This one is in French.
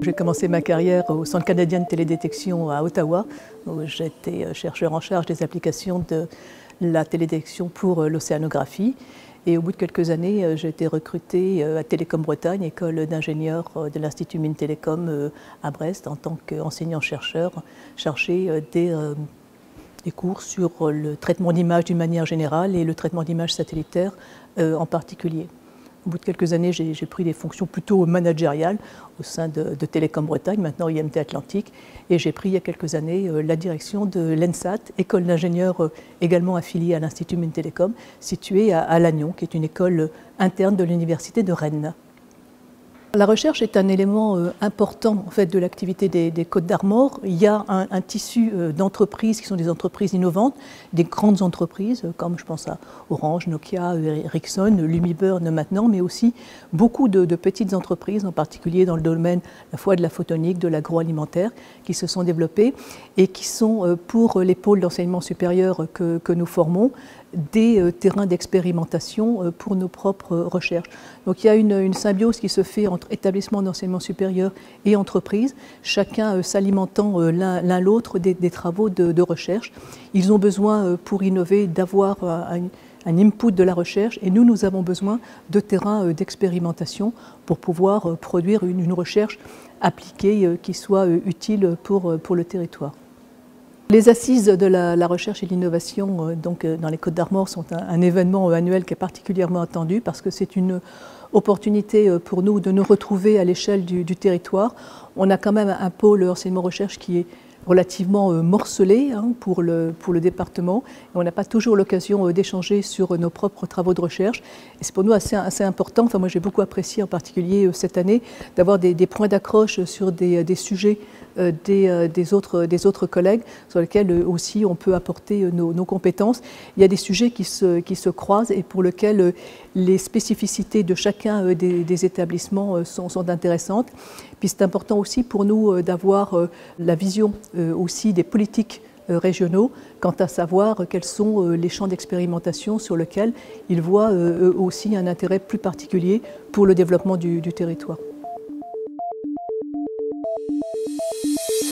J'ai commencé ma carrière au Centre canadien de télédétection à Ottawa, où j'étais chercheur en charge des applications de la télédétection pour l'océanographie. Et au bout de quelques années, j'ai été recrutée à Télécom Bretagne, école d'ingénieurs de l'Institut Mines Télécom à Brest, en tant qu'enseignant-chercheur, chargé des cours sur le traitement d'images d'une manière générale et le traitement d'images satellitaires en particulier. Au bout de quelques années, j'ai pris des fonctions plutôt managériales au sein de Télécom Bretagne, maintenant IMT Atlantique, et j'ai pris il y a quelques années la direction de l'ENSAT, école d'ingénieurs également affiliée à l'Institut Mines Télécom, située à Lannion, qui est une école interne de l'Université de Rennes. La recherche est un élément important en fait, de l'activité des Côtes d'Armor. Il y a un tissu d'entreprises qui sont des entreprises innovantes, des grandes entreprises comme je pense à Orange, Nokia, Ericsson, Lumiburn maintenant, mais aussi beaucoup de petites entreprises, en particulier dans le domaine à la fois de la photonique, de l'agroalimentaire, qui se sont développées et qui sont pour les pôles d'enseignement supérieur que nous formons, des terrains d'expérimentation pour nos propres recherches. Donc il y a une symbiose qui se fait entre établissements d'enseignement supérieur et entreprises, chacun s'alimentant l'un l'autre des travaux de recherche. Ils ont besoin pour innover d'avoir un input de la recherche et nous avons besoin de terrains d'expérimentation pour pouvoir produire une recherche appliquée qui soit utile pour le territoire. Les assises de la recherche et de l'innovation dans les Côtes d'Armor sont un événement annuel qui est particulièrement attendu parce que c'est une opportunité pour nous de nous retrouver à l'échelle du territoire. On a quand même un pôle enseignement-recherche qui est relativement morcelé pour le département. Et on n'a pas toujours l'occasion d'échanger sur nos propres travaux de recherche. Et c'est pour nous assez important. Enfin, moi, j'ai beaucoup apprécié en particulier cette année d'avoir des points d'accroche sur des sujets des autres collègues sur lesquels aussi on peut apporter nos compétences. Il y a des sujets qui se croisent et pour lesquels les spécificités de chacun des établissements sont intéressantes. Puis c'est important aussi pour nous d'avoir la vision aussi des politiques régionaux quant à savoir quels sont les champs d'expérimentation sur lesquels ils voient aussi un intérêt plus particulier pour le développement du territoire.